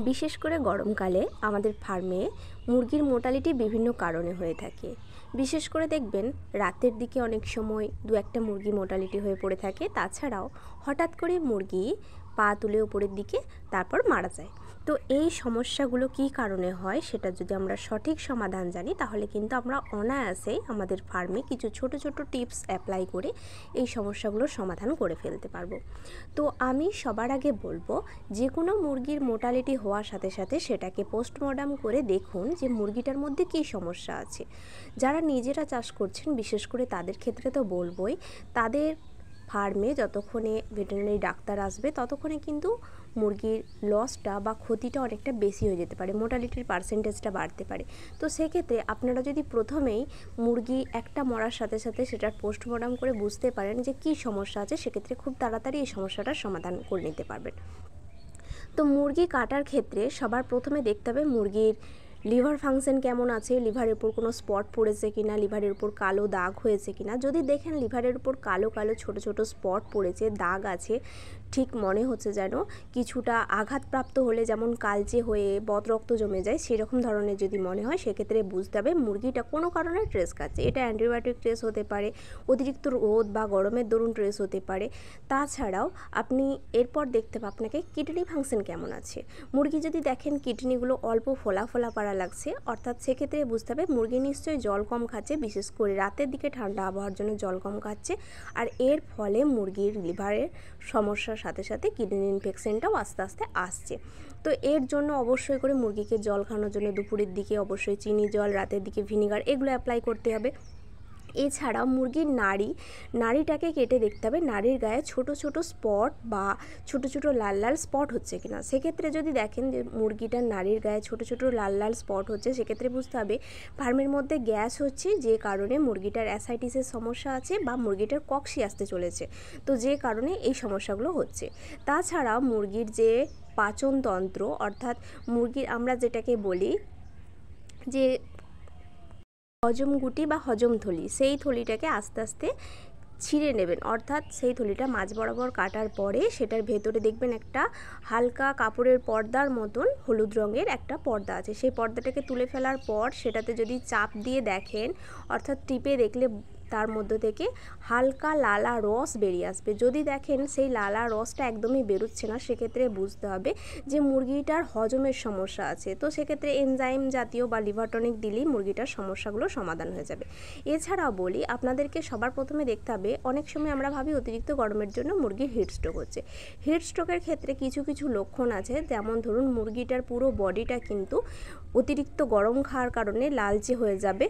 বিশেষ করে গরমকালে আমাদের ফার্মে মুরগির মোর্টালিটি বিভিন্ন কারণে হয়ে থাকে। বিশেষ করে দেখবেন রাতের দিকে অনেক সময় দু একটা মুরগি মোর্টালিটি হয়ে পড়ে থাকে। তাছাড়াও হঠাৎ করে মুরগি পা তুলে উপরের দিকে তারপর মারা যায়। তো এই সমস্যাগুলো কী কারণে হয় সেটা যদি আমরা সঠিক সমাধান জানি তাহলে কিন্তু আমরা অনায়াসেই আমাদের ফার্মে কিছু ছোট ছোট টিপস অ্যাপ্লাই করে এই সমস্যাগুলোর সমাধান করে ফেলতে পারবো। তো আমি সবার আগে বলবো, যে কোনো মুরগির মোর্টালিটি হওয়ার সাথে সাথে সেটাকে পোস্টমর্টম করে দেখুন যে মুরগিটার মধ্যে কী সমস্যা আছে। যারা নিজেরা চাষ করছেন বিশেষ করে তাদের ক্ষেত্রে তো বলবোই, তাদের ফার্মে যতক্ষণে ভেটেরিনারি ডাক্তার আসবে ততক্ষণে কিন্তু মুরগির লসটা বা ক্ষতিটা অনেকটা বেশি হয়ে যেতে পারে, মোর্টালিটির পার্সেন্টেজটা বাড়তে পারে। তো সেক্ষেত্রে আপনারা যদি প্রথমেই মুরগি একটা মরার সাথে সাথে সেটার পোস্টমর্টম করে বুঝতে পারেন যে কী সমস্যা আছে, সেক্ষেত্রে খুব তাড়াতাড়ি এই সমস্যাটার সমাধান করে নিতে পারবেন। তো মুরগি কাটার ক্ষেত্রে সবার প্রথমে দেখতে হবে মুরগির লিভার ফাংশন কেমন আছে, লিভারের উপর কোনো স্পট পড়েছে কিনা, লিভারের উপর কালো দাগ হয়েছে কিনা। যদি দেখেন লিভারের উপর কালো কালো ছোট ছোট স্পট পড়েছে, দাগ আছে, ঠিক মনে হচ্ছে যেন কিছুটা আঘাতপ্রাপ্ত হলে যেমন কালচে হয়ে বদরক্ত জমে যায় সেরকম ধরনের যদি মনে হয়, সেক্ষেত্রে বুঝতে হবে মুরগিটা কোনো কারণে ট্রেস খাচ্ছে। এটা অ্যান্টিবায়োটিক ট্রেস হতে পারে, অতিরিক্ত রোদ বা গরমের দরুন ট্রেস হতে পারে। তাছাড়াও আপনি এরপর দেখতে হবে আপনাকে কিডনি ফাংশন কেমন আছে। মুরগি যদি দেখেন কিডনিগুলো অল্প ফোলা ফোলা পারা লাগছে, অর্থাৎ সেক্ষেত্রে বুঝতে হবে মুরগি নিশ্চয়ই জল কম খাচ্ছে, বিশেষ করে রাতের দিকে ঠান্ডা আবহাওয়ার জন্য জল কম খাচ্ছে। আর এর ফলে মুরগির লিভারের সমস্যার সাথে সাথে কিডনি ইনফেকশনটাও আস্তে আস্তে আসছে। তো এর জন্য অবশ্যই করে মুরগিকে জল খাওয়ানোর জন্য দুপুরের দিকে অবশ্যই চিনি জল, রাতের দিকে ভিনিগার, এগুলো অ্যাপ্লাই করতে হবে। এছাড়াও মুরগির নাড়িটাকে কেটে দেখতে হবে নাড়ির গায়ে ছোট ছোট স্পট বা ছোট ছোট লাল লাল স্পট হচ্ছে কিনা। সেক্ষেত্রে যদি দেখেন যে মুরগিটার নাড়ির গায়ে ছোট ছোট লাল লাল স্পট হচ্ছে, সেক্ষেত্রে বুঝতে হবে ফার্মের মধ্যে গ্যাস হচ্ছে, যে কারণে মুরগিটার অ্যাসাইটিসের সমস্যা আছে বা মুরগিটার কক্সি আসতে চলেছে, তো যে কারণে এই সমস্যাগুলো হচ্ছে। তাছাড়াও মুরগির যে পাচনতন্ত্র, অর্থাৎ মুরগির আমরা যেটাকে বলি যে হজম গুটি বা হজম থলি, সেই থলিটাকে আস্তে আস্তে ছিঁড়ে নেবেন। অর্থাৎ সেই থলিটা মাঝ বরাবর কাটার পরে সেটার ভেতরে দেখবেন একটা হালকা কাপড়ের পর্দার মতন হলুদ রঙের একটা পর্দা আছে। সেই পর্দাটাকে তুলে ফেলার পর সেটাতে যদি চাপ দিয়ে দেখেন, অর্থাৎ টিপে দেখলে তার মধ্য থেকে হালকা লালা রস বেরিয়ে আসবে। যদি দেখেন সেই লালা রসটা একদমই বেরোচ্ছে না, সেক্ষেত্রে বুঝতে হবে যে মুরগিটার হজমের সমস্যা আছে। তো সেক্ষেত্রে এনজাইম জাতীয় বা লিভার টনিক দিলেই মুরগিটার সমস্যাগুলো সমাধান হয়ে যাবে। এছাড়াও বলি আপনাদেরকে সবার প্রথমে দেখতে হবে, অনেক সময় আমরা ভাবি অতিরিক্ত গরমের জন্য মুরগির হিটস্ট্রোক হচ্ছে। হিটস্ট্রোকের ক্ষেত্রে কিছু কিছু লক্ষণ আছে, যেমন ধরুন মুরগিটার পুরো বডিটা কিন্তু অতিরিক্ত গরম খাওয়ার কারণে লালচে হয়ে যাবে,